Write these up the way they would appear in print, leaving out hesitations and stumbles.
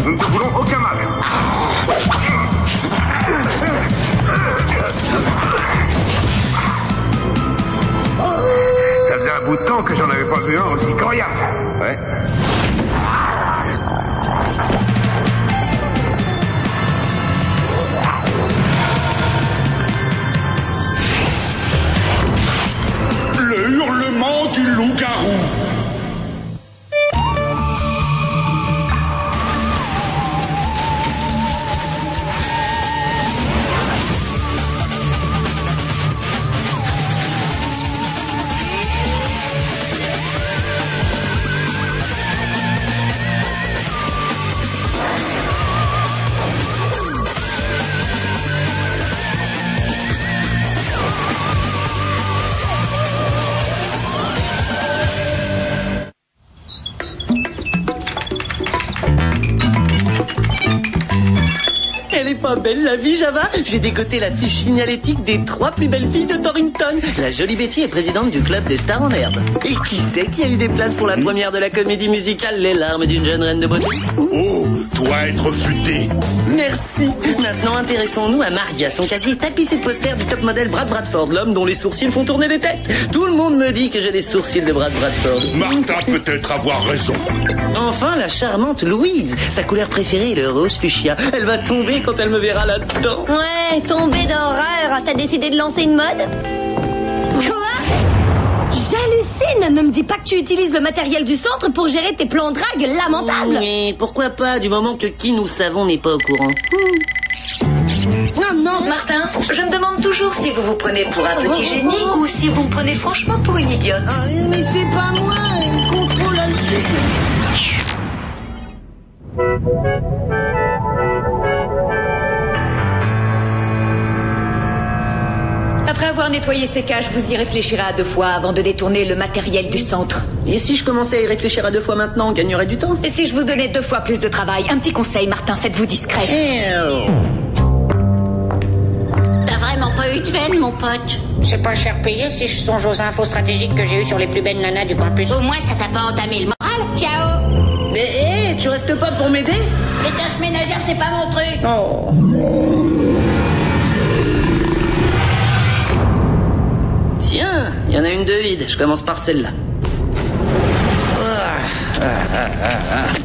Nous ne te voulons aucun mal. Ça faisait un bout de temps que j'en avais pas vu un aussi coriace. Ouais. Le hurlement du loup-garou. Pas belle la vie, Java. J'ai dégoté la fiche signalétique des 3 plus belles filles de Torrington. La jolie Betty est présidente du club des stars en herbe. Et qui c'est qui a eu des places pour la première de la comédie musicale Les larmes d'une jeune reine de beauté? Oh, toi être futé. Merci. Maintenant, intéressons-nous à Maria. Son casier est tapissé de posters du top modèle Brad Bradford, l'homme dont les sourcils font tourner les têtes. Tout le monde me dit que j'ai les sourcils de Brad Bradford. Martin peut-être avoir raison. Enfin, la charmante Louise. Sa couleur préférée est le rose fuchsia. Elle va tomber quand elle me verra là-dedans. Ouais, tombée d'horreur. T'as décidé de lancer une mode? Quoi? J'hallucine. Ne me dis pas que tu utilises le matériel du centre pour gérer tes plans de drague lamentables. Mais pourquoi pas, du moment que qui nous savons n'est pas au courant. Non, Martin, je me demande toujours si vous vous prenez pour un petit génie ou si vous me prenez franchement pour une idiote. Ah, mais c'est pas moi, il contrôle là-dessus. Après avoir nettoyé ces cages, vous y réfléchirez à 2 fois avant de détourner le matériel du centre. Et si je commençais à y réfléchir à 2 fois maintenant, on gagnerait du temps? Et si je vous donnais 2 fois plus de travail? Un petit conseil, Martin, faites-vous discret. T'as vraiment pas eu de veine, mon pote? C'est pas cher payé si je songe aux infos stratégiques que j'ai eues sur les plus belles nanas du campus. Au moins, ça t'a pas entamé le moral. Ciao. Hé, tu restes pas pour m'aider? Les tâches ménagères, c'est pas mon truc. Oh. Tiens, il y en a une de vide. Je commence par celle-là.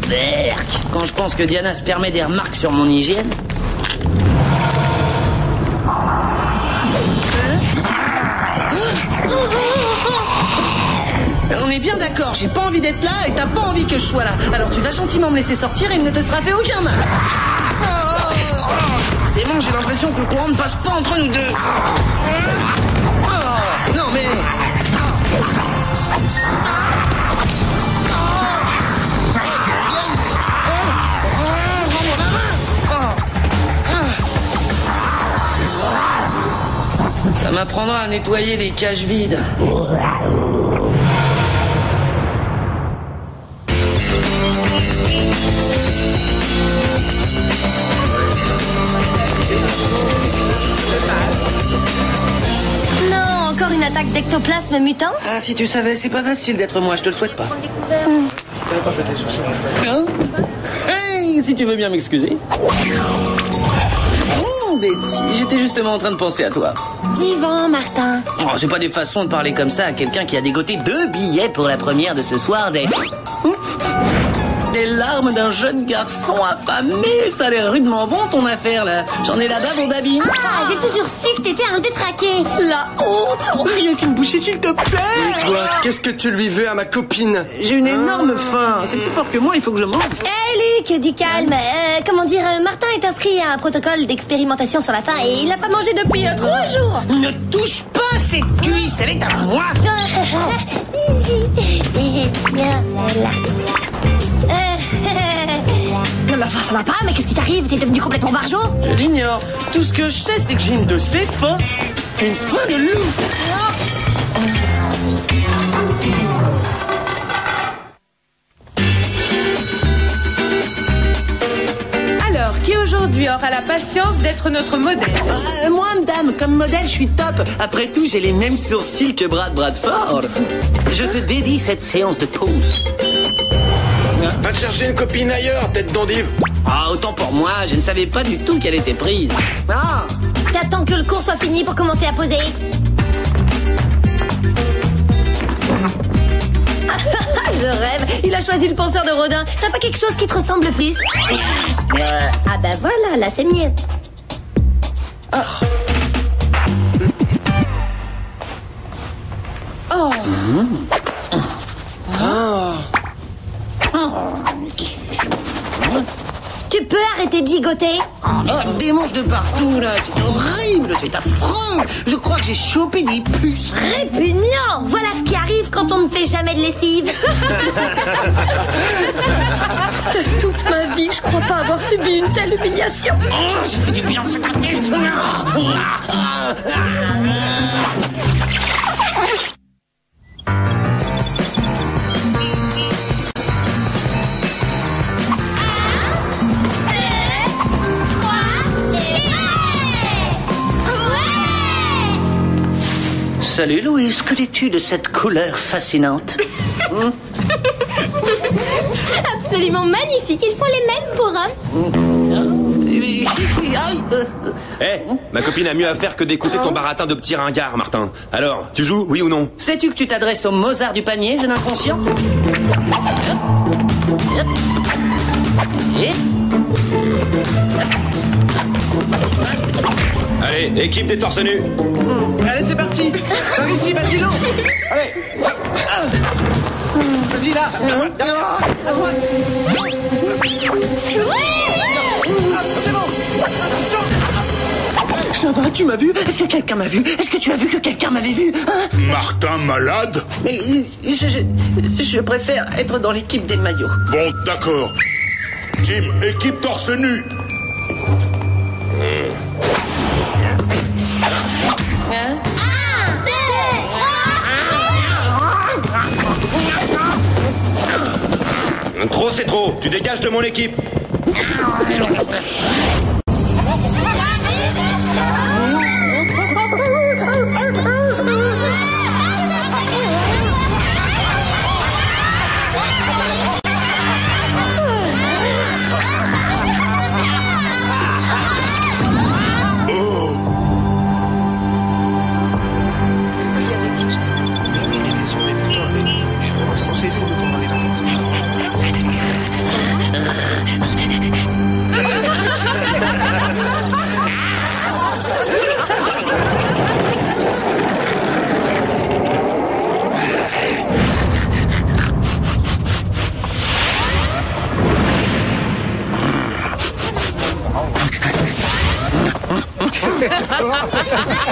Berk. Quand je pense que Diana se permet des remarques sur mon hygiène. On est bien d'accord, j'ai pas envie d'être là et t'as pas envie que je sois là. Alors tu vas gentiment me laisser sortir et il ne te sera fait aucun mal. Décidément, j'ai l'impression que le courant ne passe pas entre nous deux. Non mais... Ça m'apprendra à nettoyer les cages vides. Non, encore une attaque d'ectoplasme mutant? Ah, si tu savais, c'est pas facile d'être moi, je te le souhaite pas. Attends, je vais te chercher. Hein? Hey, si tu veux bien m'excuser. Oh, Betty, j'étais justement en train de penser à toi. Divan, Martin. Oh, c'est pas des façons de parler comme ça à quelqu'un qui a dégoté 2 billets pour la première de ce soir des larmes d'un jeune garçon affamé. Ça a l'air rudement bon ton affaire là. J'en ai la bave au baby. Ah, j'ai toujours su que t'étais un détraqué. La honte. Rien qu'une bouchée s'il te plaît. Et toi, qu'est-ce que tu lui veux à ma copine? J'ai une énorme faim. C'est plus fort que moi, il faut que je mange. Hé Luc, dis calme. Martin est inscrit à un protocole d'expérimentation sur la faim et il n'a pas mangé depuis 3 jours. Ne touche pas cette cuisse, elle est à moi. Non mais enfin ça va pas, mais qu'est-ce qui t'arrive? T'es devenu complètement barjot? Je l'ignore. Tout ce que je sais, c'est que j'ai une de ces faims. Une faim de loup. Alors, qui aujourd'hui aura la patience d'être notre modèle? Moi, madame, comme modèle, je suis top. Après tout, j'ai les mêmes sourcils que Brad Bradford. Je te dédie cette séance de pause. Va te chercher une copine ailleurs, tête d'endive. Ah, autant pour moi, je ne savais pas du tout qu'elle était prise. Ah. T'attends que le cours soit fini pour commencer à poser. Je rêve, il a choisi le penseur de Rodin. T'as pas quelque chose qui te ressemble plus? Ah bah voilà, là c'est mieux. Oh. Tu peux arrêter de gigoter? Mais ça me démange de partout, là. C'est horrible, c'est affreux. Je crois que j'ai chopé des puces. Répugnant! Voilà ce qui arrive quand on ne fait jamais de lessive. De toute ma vie, je crois pas avoir subi une telle humiliation. Ça fait du bien de se gratter. Salut Louise, que dis-tu de cette couleur fascinante? Absolument magnifique, il faut les mêmes pour hommes. Eh, ma copine a mieux à faire que d'écouter ton baratin de petits ringards, Martin. Alors, tu joues, oui ou non? Sais-tu que tu t'adresses au Mozart du panier, jeune inconscient? Allez, équipe des torse nus. Allez, c'est parti. Par ici, vas-y, lance. Allez. Vas-y, là. À droite. C'est bon. Java, tu m'as vu? Est-ce que quelqu'un m'a vu? Est-ce que tu as vu que quelqu'un m'avait vu? Hein? Martin malade? Mais je préfère être dans l'équipe des maillots. Bon, d'accord. Team, équipe torse nu. Trop, c'est trop. Tu dégages de mon équipe.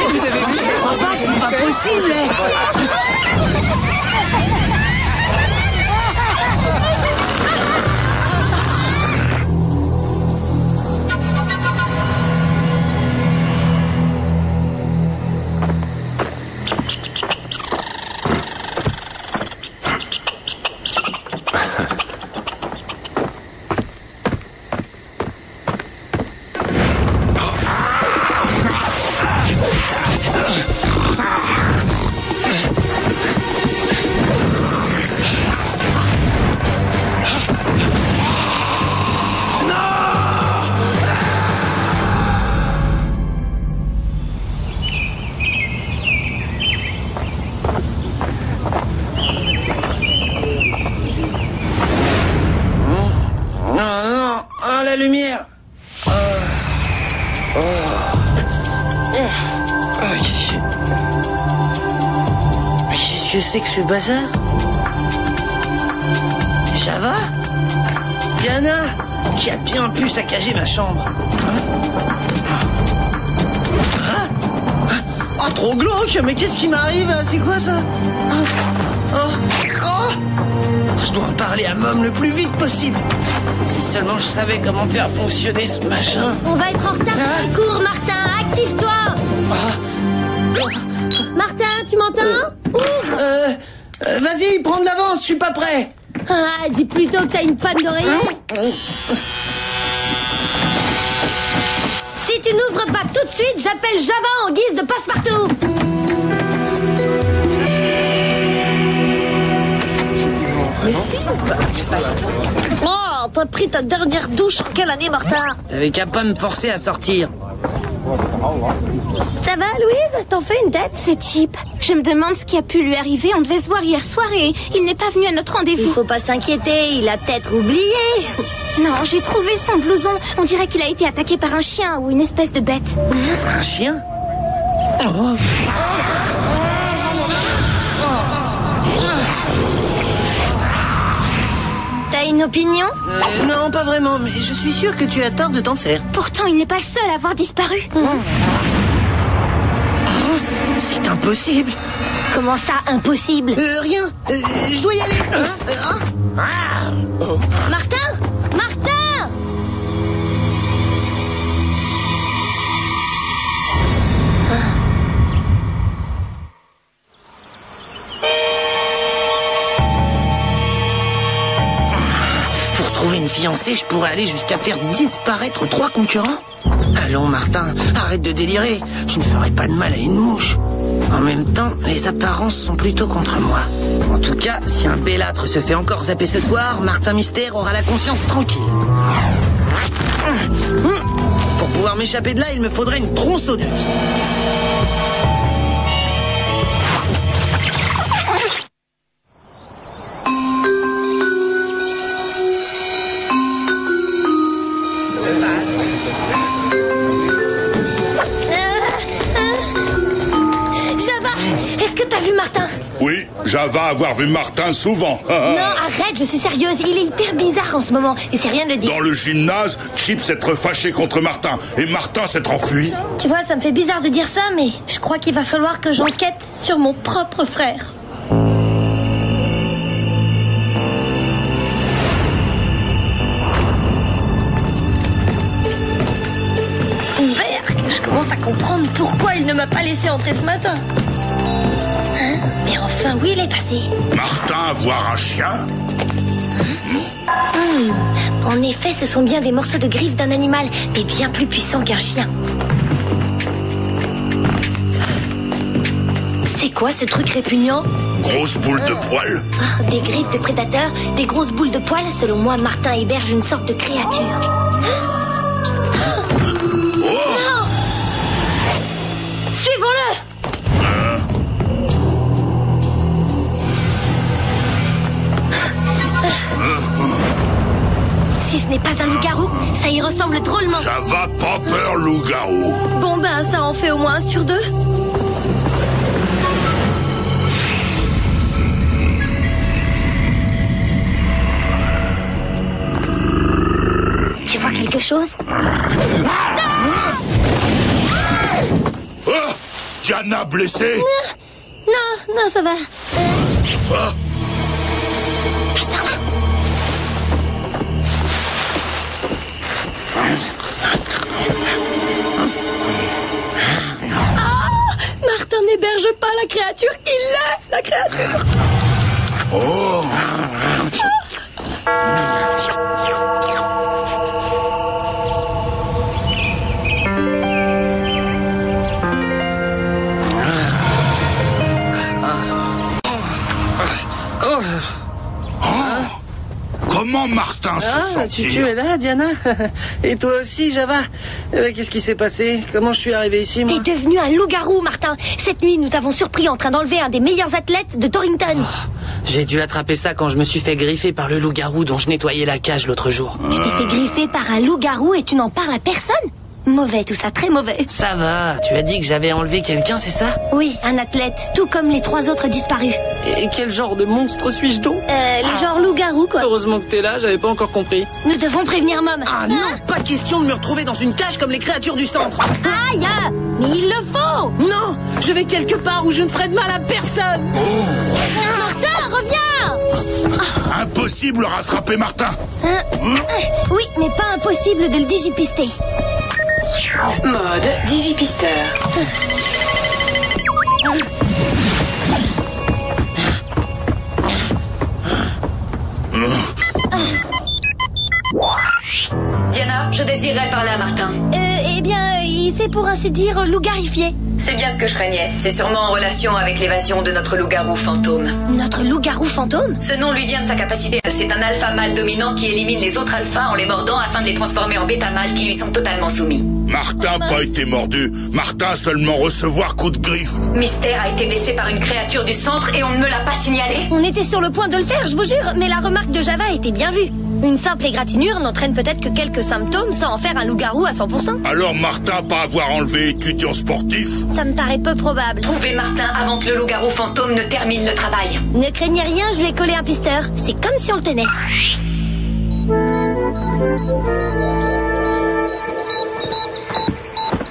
Vous avez vu, ça prend pas, c'est pas possible. La lumière. Mais qu'est-ce que c'est que ce bazar? Java? Diana? Qui a bien pu saccager ma chambre? Oh, trop glauque! Mais qu'est-ce qui m'arrive là? C'est quoi ça? Je dois en parler à Mom le plus vite possible. Si seulement je savais comment faire fonctionner ce machin. On va être en retard pour les cours, Martin. Active-toi. Martin, tu m'entends? Vas-y, prends de l'avance, je suis pas prêt. Ah, dis plutôt que t'as une panne d'oreiller. Si tu n'ouvres pas tout de suite, j'appelle Java en guise de passe-partout. Mais si, Oh, t'as pris ta dernière douche en quelle année, Martin? T'avais qu'à pas me forcer à sortir. Ça va, Louise? T'en fais une tête? Ce type, je me demande ce qui a pu lui arriver. On devait se voir hier soir et il n'est pas venu à notre rendez-vous. Il faut pas s'inquiéter, il a peut-être oublié. Non, j'ai trouvé son blouson. On dirait qu'il a été attaqué par un chien ou une espèce de bête. Un chien? Oh. T'as une opinion? Non, pas vraiment, mais je suis sûr que tu as tort de t'en faire. Pourtant, il n'est pas le seul à avoir disparu. C'est impossible. Comment ça, impossible? Rien. Je dois y aller. Martin? Martin! Pour trouver une fiancée, je pourrais aller jusqu'à faire disparaître 3 concurrents. Allons, Martin, arrête de délirer. Tu ne ferais pas de mal à une mouche. En même temps, les apparences sont plutôt contre moi. En tout cas, si un bellâtre se fait encore zapper ce soir, Martin Mystère aura la conscience tranquille. Pour pouvoir m'échapper de là, il me faudrait une tronçonneuse. Oui, Java avoir vu Martin souvent. Non, arrête, je suis sérieuse. Il est hyper bizarre en ce moment. Et c'est rien de le dire. Dans le gymnase, Chip s'être fâché contre Martin et Martin s'être enfui. Tu vois, ça me fait bizarre de dire ça, mais je crois qu'il va falloir que j'enquête sur mon propre frère. Merde, je commence à comprendre pourquoi il ne m'a pas laissé entrer ce matin. Mais enfin, où il est passé? Martin voir un chien? En effet, ce sont bien des morceaux de griffes d'un animal, mais bien plus puissants qu'un chien. C'est quoi ce truc répugnant? Grosse boule de poils? Des griffes de prédateurs, des grosses boules de poils. Selon moi, Martin héberge une sorte de créature. Suivons-le! Si ce n'est pas un loup-garou, ça y ressemble drôlement. Java pas peur loup-garou. Bon ben, ça en fait au moins 1 sur 2. Tu vois quelque chose? Diana blessée? Non, ça va. Martin n'héberge pas la créature, il est la créature. Oh. Comment Martin se sentit? Tu es là, Diana? Et toi aussi, Java? Qu'est-ce qui s'est passé? Comment je suis arrivé ici, moi? T'es devenu un loup-garou, Martin. Cette nuit, nous t'avons surpris en train d'enlever un des meilleurs athlètes de Torrington. J'ai dû attraper ça quand je me suis fait griffer par le loup-garou dont je nettoyais la cage l'autre jour. Tu t'es fait griffer par un loup-garou et tu n'en parles à personne? Mauvais tout ça, très mauvais. Ça va, tu as dit que j'avais enlevé quelqu'un, c'est ça? Oui, un athlète, tout comme les 3 autres disparus. Et quel genre de monstre suis-je donc? Les genres loup-garou, quoi. Heureusement que t'es là, j'avais pas encore compris. Nous devons prévenir Mom. Ah non, pas question de me retrouver dans une cage comme les créatures du centre. Aïe, mais il le faut. Non, je vais quelque part où je ne ferai de mal à personne. Martin, reviens. Impossible de rattraper Martin. Oui, mais pas impossible de le digipister. Mode digipisteur. Diana Voilà, je désirerais parler à Martin. Eh bien, il s'est pour ainsi dire lougarifié. C'est bien ce que je craignais. C'est sûrement en relation avec l'évasion de notre loup-garou fantôme. Notre loup-garou fantôme? Ce nom lui vient de sa capacité. C'est un alpha mâle dominant qui élimine les autres alphas en les mordant afin de les transformer en bêta mâles qui lui sont totalement soumis. Martin n'a pas été mordu. Martin a seulement recevoir coup de griffe. Mystère a été blessé par une créature du centre et on ne me l'a pas signalé. On était sur le point de le faire, je vous jure, mais la remarque de Java était bien vue. Une simple égratignure n'entraîne peut-être que quelques symptômes sans en faire un loup-garou à 100%. Alors Martin pas avoir enlevé étudiant sportif? Ça me paraît peu probable. Trouvez Martin avant que le loup-garou fantôme ne termine le travail. Ne craignez rien, je lui ai collé un pisteur. C'est comme si on le tenait.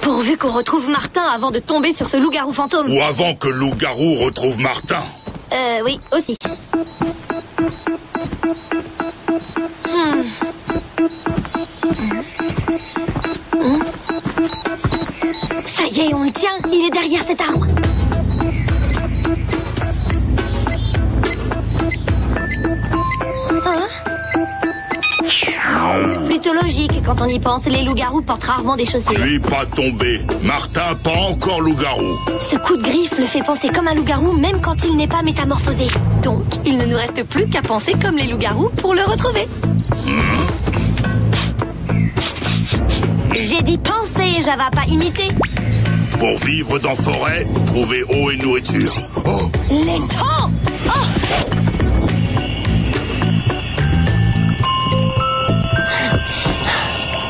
Pourvu qu'on retrouve Martin avant de tomber sur ce loup-garou fantôme. Ou avant que le loup-garou retrouve Martin. Oui, aussi. Ça y est, on le tient. Il est derrière cet arbre. Plutôt logique quand on y pense. Les loups-garous portent rarement des chaussures. Lui pas tombé. Martin pas encore loup-garou. Ce coup de griffe le fait penser comme un loup-garou même quand il n'est pas métamorphosé. Donc, il ne nous reste plus qu'à penser comme les loups-garous pour le retrouver. J'ai dit penser, Java, pas imiter. Pour vivre dans forêt, trouver eau et nourriture. Oh. Les temps.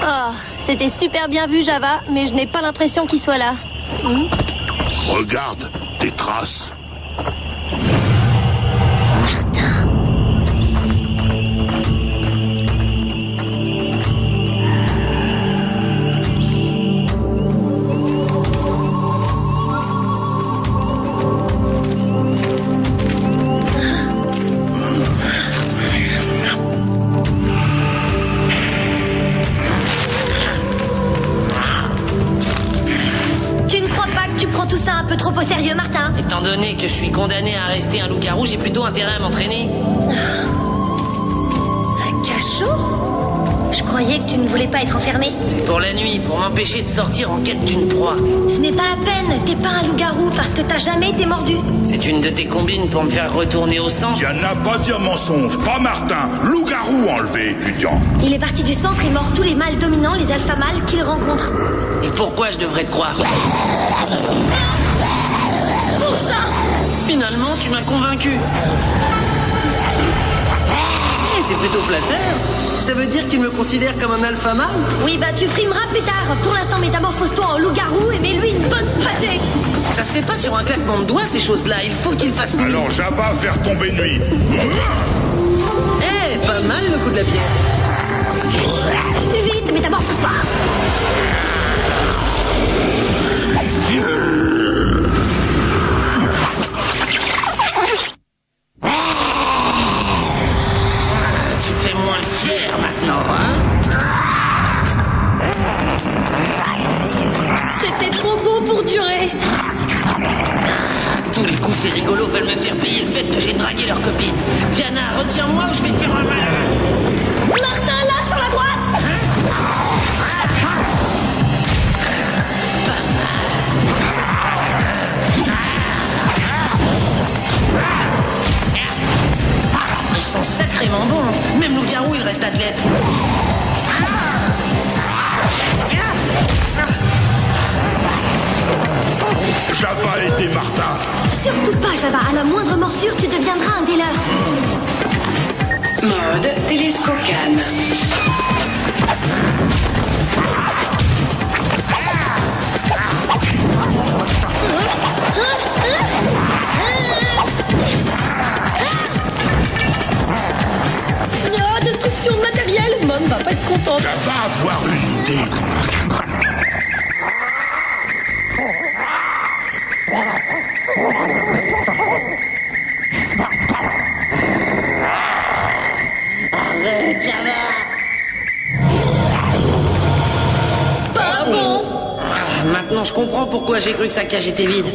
Oh, c'était super bien vu, Java, mais je n'ai pas l'impression qu'il soit là. Regarde, des traces. Un peu trop au sérieux, Martin. Étant donné que je suis condamné à rester un loup-garou, j'ai plutôt intérêt à m'entraîner. Un cachot? Je croyais que tu ne voulais pas être enfermé. C'est pour la nuit, pour m'empêcher de sortir en quête d'une proie. Ce n'est pas la peine, t'es pas un loup-garou parce que t'as jamais été mordu. C'est une de tes combines pour me faire retourner au centre. Diana, pas dire mensonge, pas Martin. Loup-garou enlevé, étudiant. Il est parti du centre et mord tous les mâles dominants, les alpha mâles qu'il rencontre. Et pourquoi je devrais te croire? Pour ça! Finalement, tu m'as convaincu. C'est plutôt flatteur. Ça veut dire qu'il me considère comme un alpha mâle? Oui, bah tu frimeras plus tard. Pour l'instant, métamorphose-toi en loup-garou et mets-lui une bonne pâtée. Ça se fait pas sur un claquement de doigts, ces choses-là. Il faut qu'il fasse nuit. Alors, Java, faire tomber nuit. Pas mal le coup de la pierre. Vite, métamorphose-toi. Tu fais moins le fier maintenant, hein? C'était trop beau pour durer. Tous les coups, ces rigolos veulent me faire payer le fait que j'ai dragué leur copine. Diana, retiens-moi ou je vais te faire un mal. Martin, là, sur la droite. Ils sont sacrément bons. Même loup-garou, il reste athlète. Java aidé Martin. Surtout pas, Java. À la moindre morsure, tu deviendras un des leurs. Mode télescocane. Oh, destruction de matériel. Mom va pas être contente. Java avoir une idée. Arrête, Java. Pas bon. Maintenant, je comprends pourquoi j'ai cru que sa cage était vide.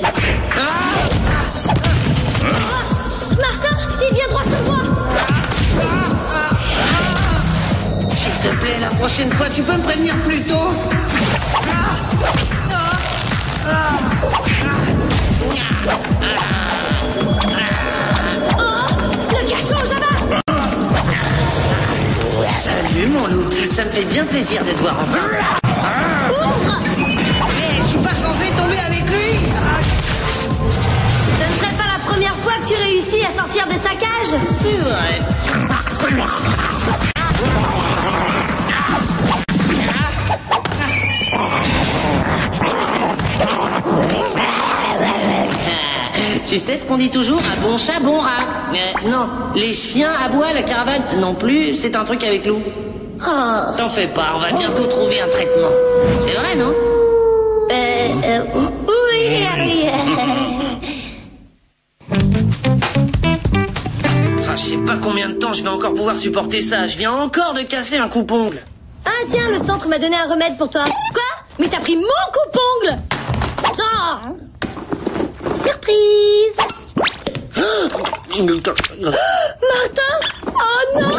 Martin, il vient droit sur toi. S'il te plaît, là. prochaine fois, tu peux me prévenir plus tôt? Le cachot, Java! Salut, mon loup. Ça me fait bien plaisir de te voir enfin. Ouvre! Mais je suis pas censé tomber avec lui. Ce ne serait pas la première fois que tu réussis à sortir de sa cage. C'est vrai. Tu sais ce qu'on dit toujours, un bon chat, bon rat. Non, les chiens aboient, la caravane non plus, c'est un truc avec Lou. Oh. T'en fais pas, on va bientôt trouver un traitement. C'est vrai, non? Oui, Harry. Ah, je sais pas combien de temps je vais encore pouvoir supporter ça. Je viens encore de casser un coupe-ongle. Ah tiens, le centre m'a donné un remède pour toi. Quoi? Mais t'as pris mon coupe-ongle! Oh! Surprise! Martin? Oh non!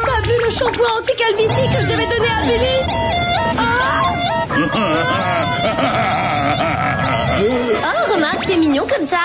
T'as vu le shampoing anti-calvitie que je devais donner à Billy? Oh, remarque, t'es mignon comme ça.